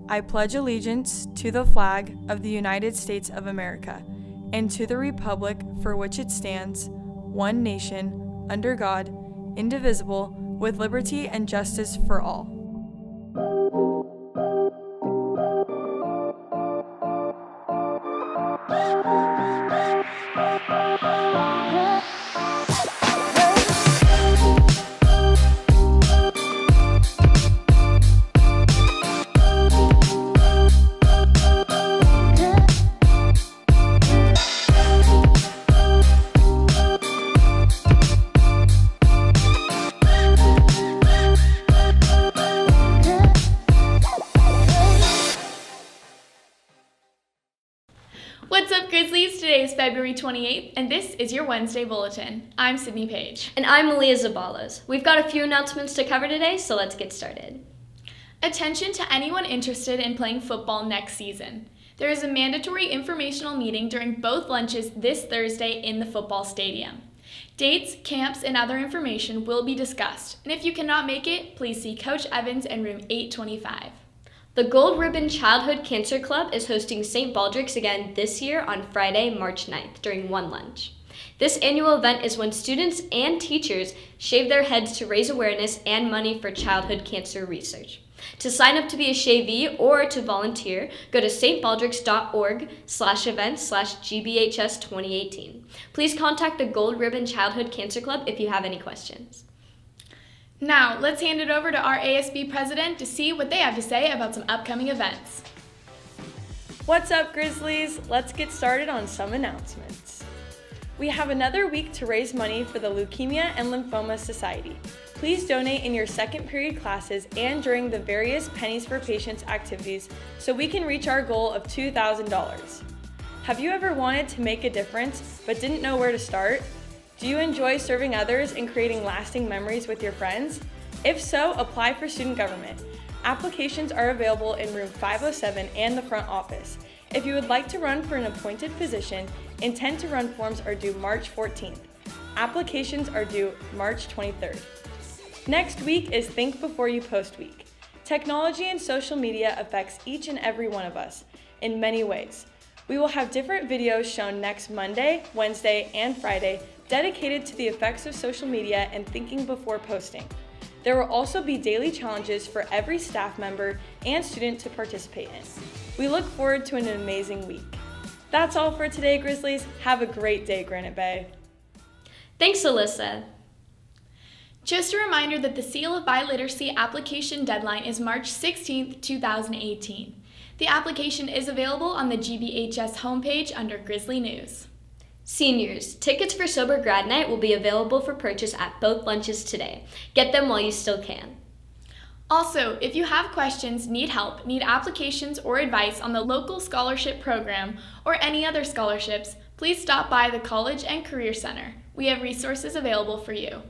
I pledge allegiance to the flag of the United States of America and to the republic for which it stands, one nation, under God, indivisible, with liberty and justice for all. What's up, Grizzlies? Today is February 28th, and this is your Wednesday Bulletin. I'm Sydney Page. And I'm Malia Zabalas. We've got a few announcements to cover today, so let's get started. Attention to anyone interested in playing football next season. There is a mandatory informational meeting during both lunches this Thursday in the football stadium. Dates, camps, and other information will be discussed, and if you cannot make it, please see Coach Evans in room 825. The Gold Ribbon Childhood Cancer Club is hosting St. Baldrick's again this year on Friday, March 9th during one lunch. This annual event is when students and teachers shave their heads to raise awareness and money for childhood cancer research. To sign up to be a shavee or to volunteer, go to stbaldricks.org/events/GBHS 2018. Please contact the Gold Ribbon Childhood Cancer Club if you have any questions. Now, let's hand it over to our ASB president to see what they have to say about some upcoming events. What's up, Grizzlies? Let's get started on some announcements. We have another week to raise money for the Leukemia and Lymphoma Society. Please donate in your second period classes and during the various Pennies for Patients activities so we can reach our goal of $2,000. Have you ever wanted to make a difference but didn't know where to start? Do you enjoy serving others and creating lasting memories with your friends? If so, apply for student government. Applications are available in room 507 and the front office. If you would like to run for an appointed position, intent to run forms are due March 14th. Applications are due March 23rd. Next week is Think Before You Post Week. Technology and social media affects each and every one of us in many ways. We will have different videos shown next Monday, Wednesday, and Friday dedicated to the effects of social media and thinking before posting. There will also be daily challenges for every staff member and student to participate in. We look forward to an amazing week. That's all for today, Grizzlies. Have a great day, Granite Bay. Thanks, Alyssa. Just a reminder that the Seal of Biliteracy application deadline is March 16th, 2018. The application is available on the GBHS homepage under Grizzly News. Seniors, tickets for Sober Grad Night will be available for purchase at both lunches today. Get them while you still can. Also, if you have questions, need help, need applications or advice on the local scholarship program or any other scholarships, please stop by the College and Career Center. We have resources available for you.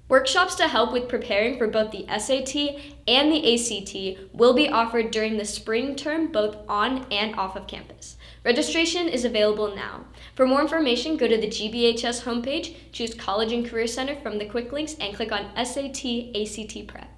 Workshops to help with preparing for both the SAT and the ACT will be offered during the spring term both on and off of campus. Registration is available now. For more information, go to the GBHS homepage, choose College and Career Center from the quick links, and click on SAT ACT Prep.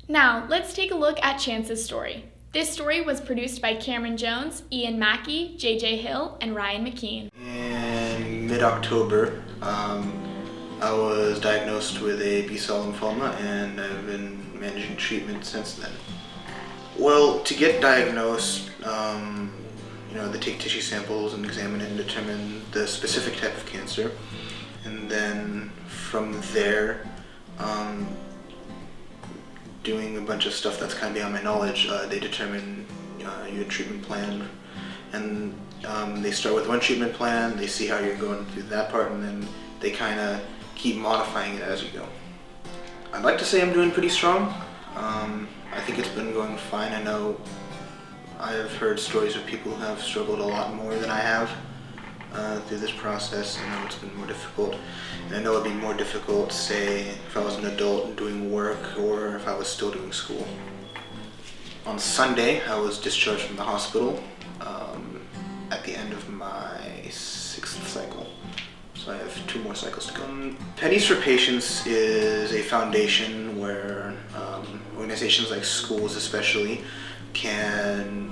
Now, let's take a look at Chance's story. This story was produced by Cameron Jones, Ian Mackey, JJ Hill, and Ryan McKean. In mid-October, I was diagnosed with a B-cell lymphoma, and I've been managing treatment since then. Well, to get diagnosed, they take tissue samples and examine it and determine the specific type of cancer. And then from there, doing a bunch of stuff that's kind of beyond my knowledge, they determine your treatment plan. And they start with one treatment plan, they see how you're going through that part, and then they kind of keep modifying it as you go. I'd like to say I'm doing pretty strong. I think it's been going fine. I know I've heard stories of people who have struggled a lot more than I have through this process. I know it's been more difficult. And I know it'd be more difficult, say, if I was an adult and doing work or if I was still doing school. On Sunday, I was discharged from the hospital at the end of my 6th cycle. So I have 2 more cycles to go. Pennies for Patients is a foundation where organizations like schools especially can,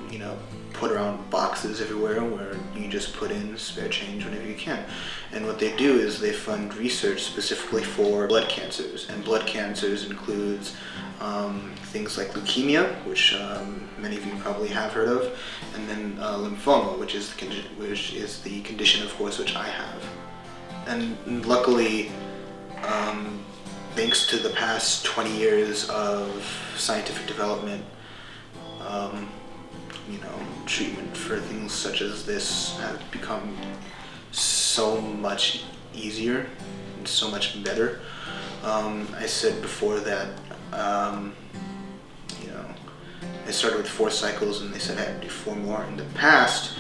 put around boxes everywhere where you just put in spare change whenever you can. And what they do is they fund research specifically for blood cancers, and blood cancers includes things like leukemia, which many of you probably have heard of, and then lymphoma, which is the condition, of course, which I have. And luckily, thanks to the past 20 years of scientific development, treatment for things such as this have become so much easier and so much better. I said before that, I started with 4 cycles and they said I had to do 4 more. In the past,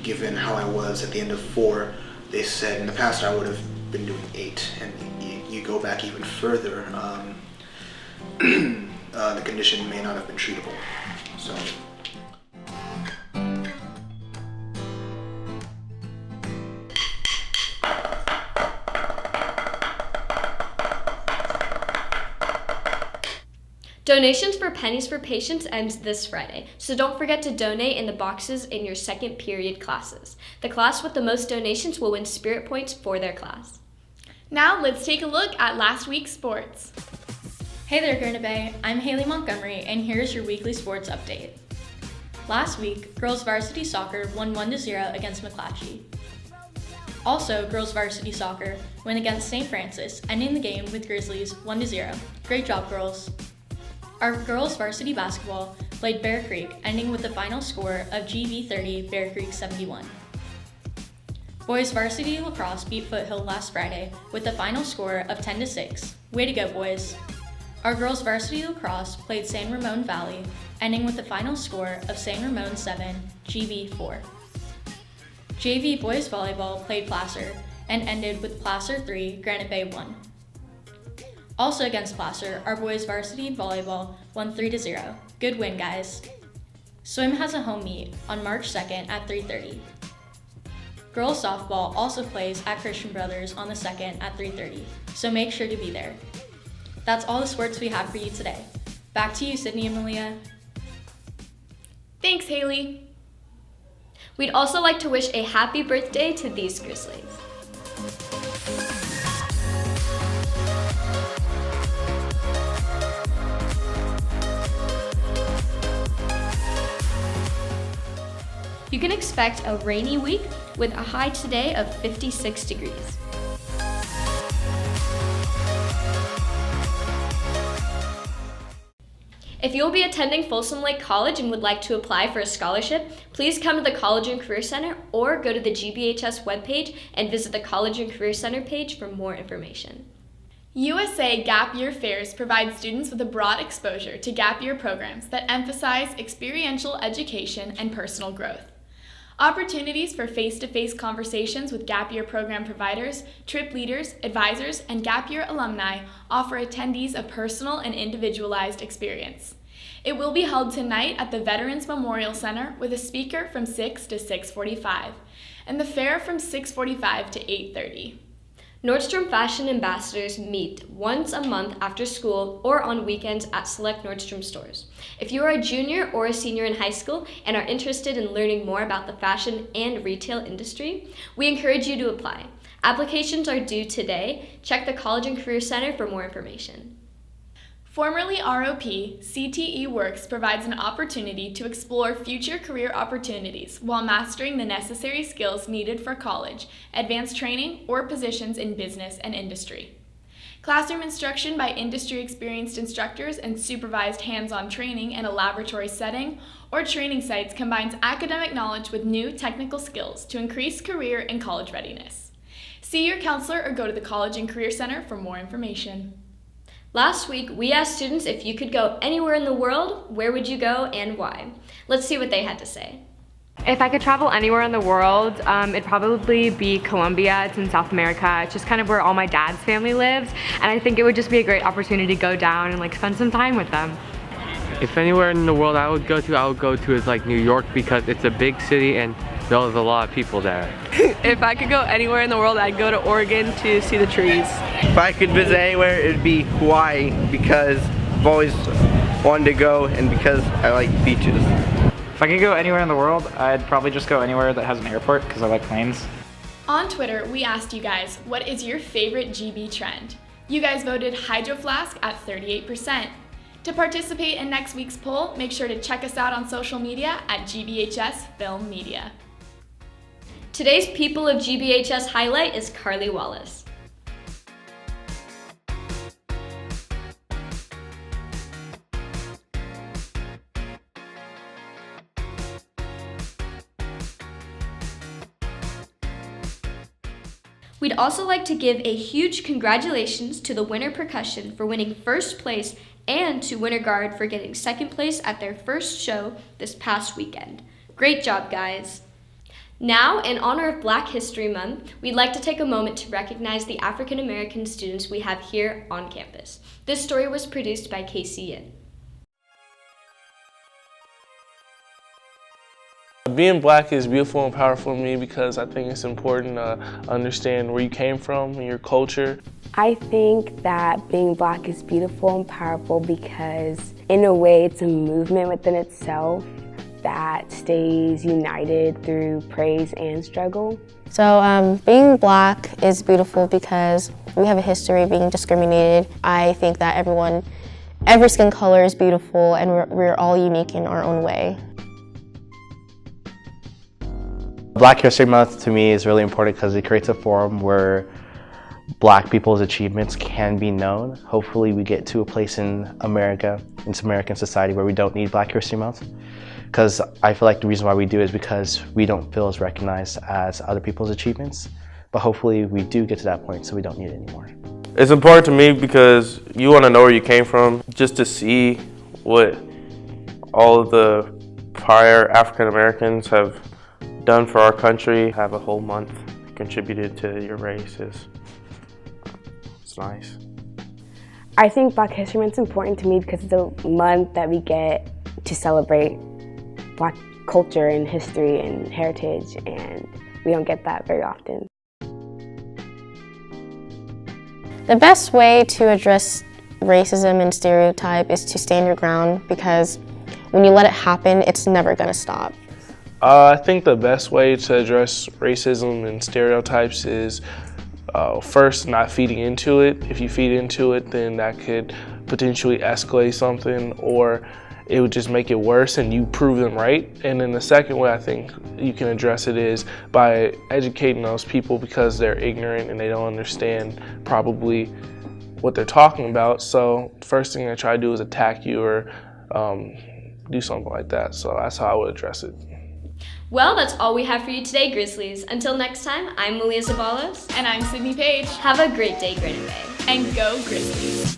given how I was at the end of 4, they said in the past I would have been doing 8, and you go back even further, the condition may not have been treatable. So. Donations for Pennies for Patients ends this Friday, so don't forget to donate in the boxes in your second period classes. The class with the most donations will win spirit points for their class. Now let's take a look at last week's sports. Hey there, Granite Bay. I'm Haley Montgomery, and here's your weekly sports update. Last week, girls varsity soccer won 1-0 against McClatchy. Also, girls varsity soccer won against St. Francis, ending the game with Grizzlies 1-0. Great job, girls. Our girls varsity basketball played Bear Creek, ending with the final score of GB 30, Bear Creek 71. Boys varsity lacrosse beat Foothill last Friday with the final score of 10-6. Way to go, boys. Our girls varsity lacrosse played San Ramon Valley, ending with the final score of San Ramon 7, GB 4. JV boys volleyball played Placer and ended with Placer 3, Granite Bay 1. Also against Placer, our boys varsity volleyball won 3-0. Good win, guys. Swim has a home meet on March 2nd at 3:30. Girls softball also plays at Christian Brothers on the 2nd at 3:30, so make sure to be there. That's all the sports we have for you today. Back to you, Sydney and Malia. Thanks, Haley. We'd also like to wish a happy birthday to these Grizzlies. You can expect a rainy week with a high today of 56 degrees. If you'll be attending Folsom Lake College and would like to apply for a scholarship, please come to the College and Career Center or go to the GBHS webpage and visit the College and Career Center page for more information. USA Gap Year Fairs provide students with a broad exposure to gap year programs that emphasize experiential education and personal growth. Opportunities for face-to-face conversations with Gap Year program providers, trip leaders, advisors, and Gap Year alumni offer attendees a personal and individualized experience. It will be held tonight at the Veterans Memorial Center with a speaker from 6 to 6:45, and the fair from 6:45 to 8:30. Nordstrom Fashion Ambassadors meet once a month after school or on weekends at select Nordstrom stores. If you are a junior or a senior in high school and are interested in learning more about the fashion and retail industry, we encourage you to apply. Applications are due today. Check the College and Career Center for more information. Formerly ROP, CTE Works provides an opportunity to explore future career opportunities while mastering the necessary skills needed for college, advanced training, or positions in business and industry. Classroom instruction by industry-experienced instructors and supervised hands-on training in a laboratory setting or training sites combines academic knowledge with new technical skills to increase career and college readiness. See your counselor or go to the College and Career Center for more information. Last week, we asked students if you could go anywhere in the world, where would you go and why? Let's see what they had to say. If I could travel anywhere in the world, it'd probably be Colombia. It's in South America. It's just kind of where all my dad's family lives, and I think it would just be a great opportunity to go down and spend some time with them. If anywhere in the world I would go to is New York, because it's a big city and there's a lot of people there. If I could go anywhere in the world, I'd go to Oregon to see the trees. If I could visit anywhere, it'd be Hawaii, because I've always wanted to go and because I like beaches. If I could go anywhere in the world, I'd probably just go anywhere that has an airport because I like planes. On Twitter, we asked you guys, what is your favorite GB trend? You guys voted Hydro Flask at 38%. To participate in next week's poll, make sure to check us out on social media at GBHS Film Media. Today's People of GBHS highlight is Carly Wallace. We'd also like to give a huge congratulations to the winner Percussion for winning first place and to Winter Guard for getting second place at their first show this past weekend. Great job, guys! Now, in honor of Black History Month, we'd like to take a moment to recognize the African American students we have here on campus. This story was produced by Casey Yin. Being Black is beautiful and powerful to me because I think it's important to understand where you came from and your culture. I think that being Black is beautiful and powerful because in a way it's a movement within itself that stays united through praise and struggle. So being Black is beautiful because we have a history of being discriminated. I think that every skin color is beautiful and we're all unique in our own way. Black History Month to me is really important because it creates a forum where Black people's achievements can be known. Hopefully we get to a place in America, in American society, where we don't need Black History Month. Because I feel like the reason why we do is because we don't feel as recognized as other people's achievements. But hopefully we do get to that point so we don't need it anymore. It's important to me because you want to know where you came from, just to see what all of the prior African Americans have done for our country. Have a whole month contributed to your race it's nice. I think Black History Month is important to me because it's a month that we get to celebrate Black culture and history and heritage, and we don't get that very often. The best way to address racism and stereotype is to stand your ground because when you let it happen, it's never going to stop. I think the best way to address racism and stereotypes is first, not feeding into it. If you feed into it, then that could potentially escalate something, or it would just make it worse and you prove them right. And then the second way I think you can address it is by educating those people because they're ignorant and they don't understand probably what they're talking about. So the first thing I try to do is attack you or do something like that. So that's how I would address it. Well, that's all we have for you today, Grizzlies. Until next time, I'm Malia Zabalos. And I'm Sydney Page. Have a great day, Greenway. And go Grizzlies.